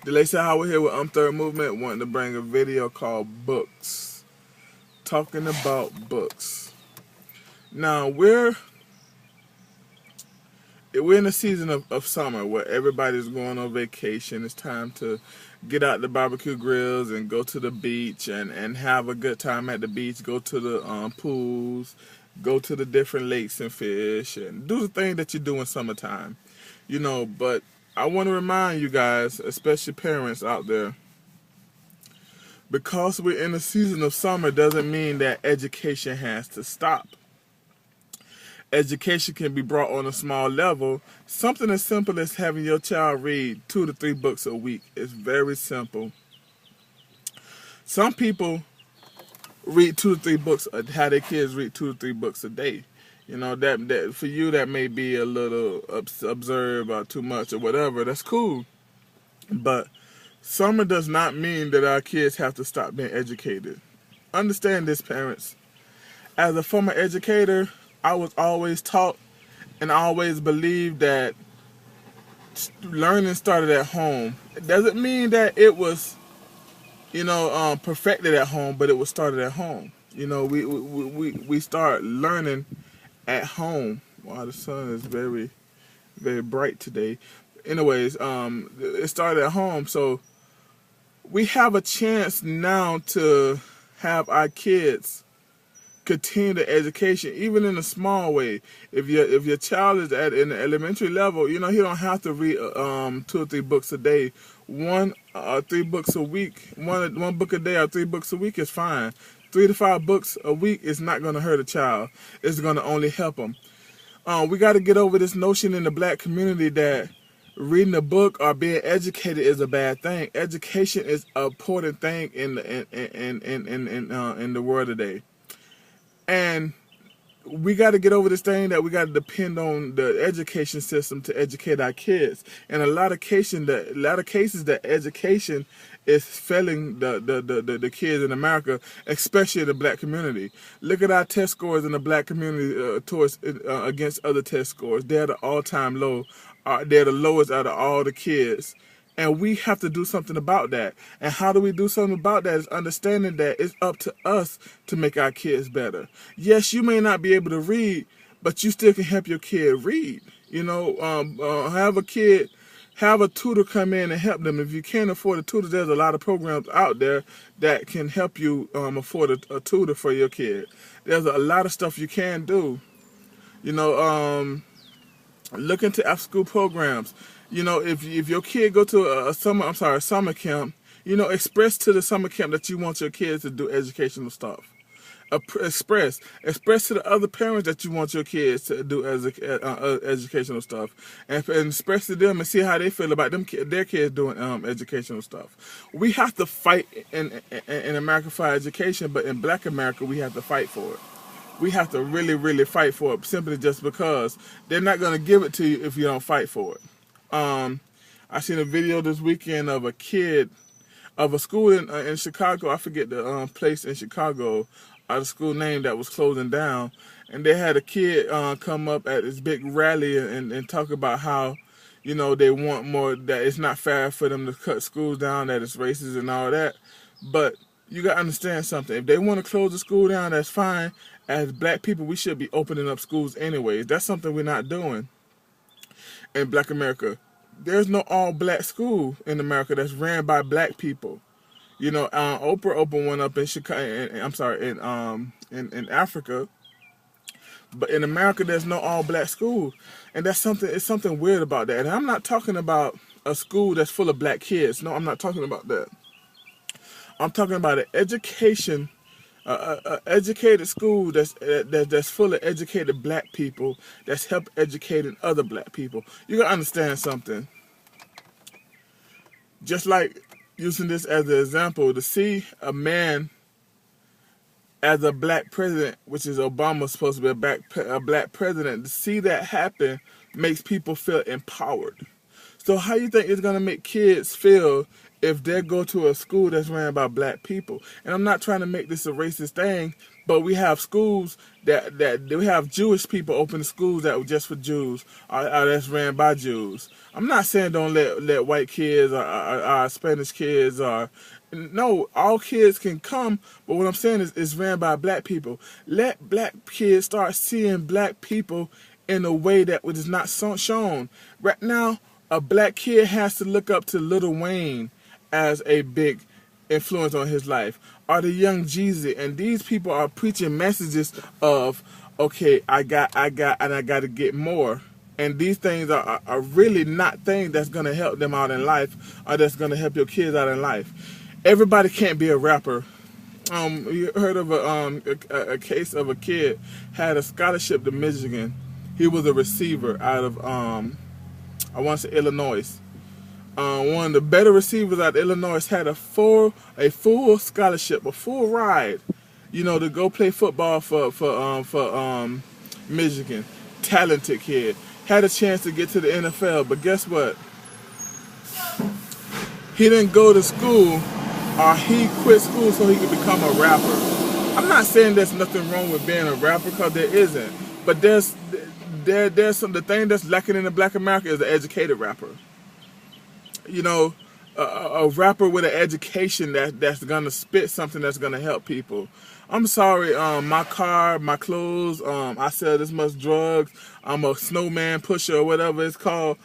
Delisa Howard here with Third Movement, wanting to bring a video called Books. Talking about books. Now, we're in a season of summer where everybody's going on vacation. It's time to get out the barbecue grills and go to the beach and have a good time at the beach. Go to the pools, go to the different lakes and fish, and do the thing that you do in summertime. But I want to remind you guys, especially parents out there, because we're in a season of summer doesn't mean that education has to stop. Education can be brought on a small level. Something as simple as having your child read 2 to 3 books a week is very simple. Some people read 2 to 3 books, have their kids read 2 to 3 books a day. That for you that may be a little absurd or too much or whatever. That's cool. But summer does not mean that our kids have to stop being educated. Understand this, parents. As a former educator, I was always taught and I always believed that learning started at home. It doesn't mean that it was, perfected at home, but it was started at home. We start learning at home. Wow, the sun is very, very bright today. Anyways, it started at home, so we have a chance now to have our kids continue the education, even in a small way. If your child is in the elementary level, he don't have to read 2 or 3 books a day. 1 or 3 books a week, one book a day or 3 books a week is fine. 3 to 5 books a week is not going to hurt a child. It's going to only help them. We got to get over this notion in the black community that reading a book or being educated is a bad thing. Education is an important thing in the world today. And we got to get over this thing that we got to depend on the education system to educate our kids. And a lot of cases that education is failing the kids in America, especially the black community. Look at our test scores in the black community against other test scores. They're the all-time low. They're the lowest out of all the kids. And we have to do something about that. And how do we do something about that is understanding that it's up to us to make our kids better. Yes, you may not be able to read, but you still can help your kid read. Have a tutor come in and help them. If you can't afford a tutor, there's a lot of programs out there that can help you afford a tutor for your kid. There's a lot of stuff you can do. Look into after-school programs. If your kid go to a summer camp, express to the summer camp that you want your kids to do educational stuff. Express to the other parents that you want your kids to do educational stuff, and express to them and see how they feel about their kids doing educational stuff. We have to fight in America for education, but in Black America we have to fight for it. We have to really, really fight for it, simply just because they're not going to give it to you if you don't fight for it. I seen a video this weekend of a school in Chicago. I forget the place in Chicago, the school name that was closing down. And they had a kid come up at this big rally and talk about how, they want more, that it's not fair for them to cut schools down, that it's racist and all that. But you got to understand something. If they want to close the school down, that's fine. As black people, we should be opening up schools anyways. That's something we're not doing in Black America. There's no all-black school in America that's ran by black people. Oprah opened one up in Chicago. In Africa. But in America, there's no all-black school, and that's something. It's something weird about that. And I'm not talking about a school that's full of black kids. No, I'm not talking about that. I'm talking about an education. Educated school that's full of educated black people that's help educating other black people. You gotta understand something. Just like using this as an example, to see a man as a black president, which is Obama supposed to be a black president, to see that happen makes people feel empowered. So how you think it's gonna make kids feel if they go to a school that's ran by black people? And I'm not trying to make this a racist thing, But we have schools that we have Jewish people open schools that were just for Jews, or that's ran by Jews. I'm not saying don't let white kids or Spanish kids or no, all kids can come. But what I'm saying is it's ran by black people. Let black kids start seeing black people in a way that is not shown. Right now, a black kid has to look up to Lil Wayne as a big influence on his life, or the young Jeezy, and these people are preaching messages of, okay, I got to get more. And these things are really not things that's going to help them out in life, or that's going to help your kids out in life. Everybody can't be a rapper. You heard of a case of a kid had a scholarship to Michigan. He was a receiver out of I want to say Illinois. One of the better receivers out of Illinois had a full scholarship, a full ride, to go play football for Michigan. Talented kid, had a chance to get to the NFL, but guess what? He didn't go to school, or he quit school so he could become a rapper. I'm not saying there's nothing wrong with being a rapper, because there isn't. But there's the thing that's lacking in the Black America is an educated rapper. A rapper with an education that's gonna spit something that's gonna help people. I'm sorry, my car, my clothes, I sell this much drugs, I'm a snowman pusher or whatever it's called.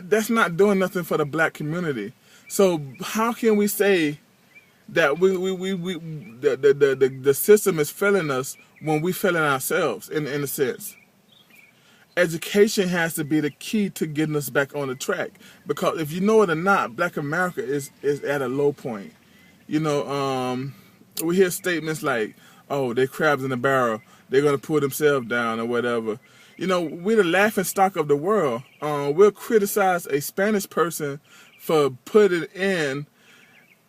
That's not doing nothing for the black community. So how can we say that the system is failing us when we failing ourselves in a sense? Education has to be the key to getting us back on the track, because if you know it or not, Black America is at a low point. We hear statements like, "Oh, they're crabs in a barrel. They're gonna pull themselves down," or whatever. We're the laughing stock of the world. We'll criticize a Spanish person for putting in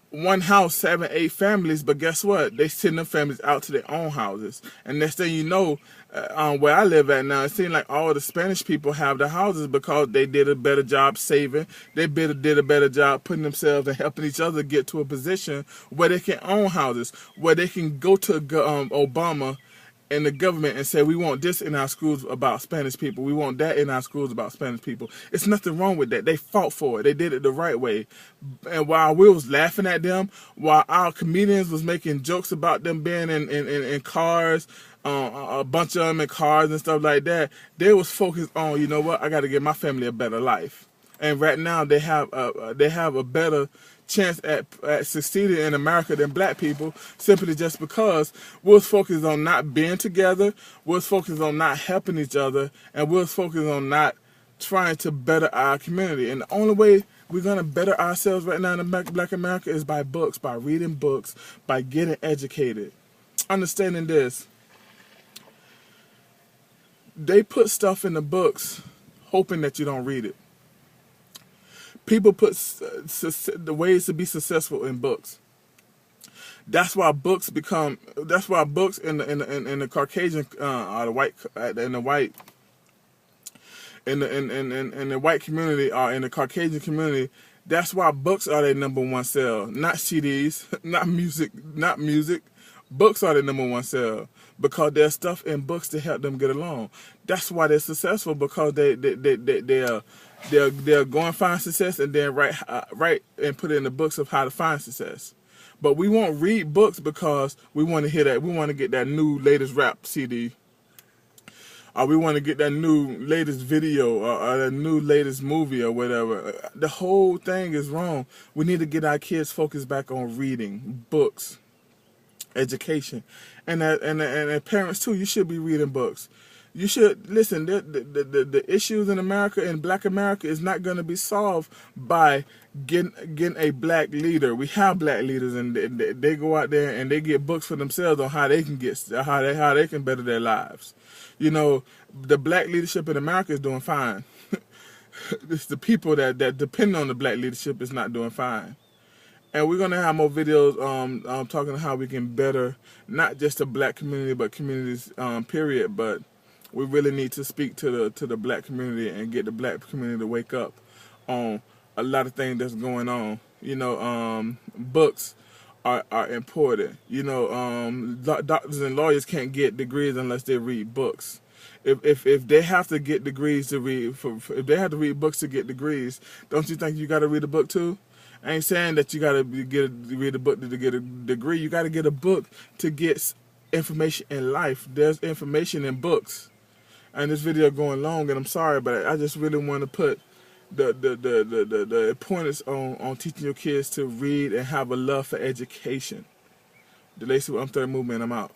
one house, 7, 8 families, but guess what? They send them families out to their own houses. And next thing you know, where I live at now, it seems like all the Spanish people have the houses because they did a better job saving. They did a better job putting themselves and helping each other get to a position where they can own houses, where they can go to Obama and the government and say, we want this in our schools about Spanish people. We want that in our schools about Spanish people. It's nothing wrong with that. They fought for it. They did it the right way. And while we was laughing at them, while our comedians was making jokes about them being in cars, a bunch of them in cars and stuff like that, they was focused on, you know what, I got to give my family a better life. And right now they have a better chance at succeeding in America than black people, simply just because we're focused on not being together, we're focused on not helping each other, and we're focused on not trying to better our community. And the only way we're going to better ourselves right now in Black America is by books, by reading books, by getting educated. Understanding this, they put stuff in the books hoping that you don't read it. People put the ways to be successful in books. That's why books become. That's why books in the Caucasian the white community or in the Caucasian community. That's why books are their #1 sell. Not CDs, not music. Books are their #1 sell because there's stuff in books to help them get along. That's why they're successful, because they'll go and find success and then write and put it in the books of how to find success. But we won't read books because we want to hear that. We want to get that new latest rap CD, or we want to get that new latest video, or that new latest movie, or whatever. The whole thing is wrong. We need to get our kids focused back on reading books, education, and parents too. You should be reading books. You should listen. The issues in America, in Black America, is not going to be solved by getting a black leader. We have black leaders, and they go out there and they get books for themselves on how they can how they can better their lives. The black leadership in America is doing fine. It's the people that depend on the black leadership is not doing fine. And we're gonna have more videos talking how we can better not just the black community but communities period. But we really need to speak to the black community and get the black community to wake up on a lot of things that's going on. Books are important. You know, doctors and lawyers can't get degrees unless they read books. If they have to get degrees to read, if they have to read books to get degrees, don't you think you got to read a book too? I ain't saying that you got to read a book to get a degree. You got to get a book to get information in life. There's information in books. And this video going long, and I'm sorry, but I just really want to put the importance on teaching your kids to read and have a love for education. The Lacey with I'm Third Movement. I'm out.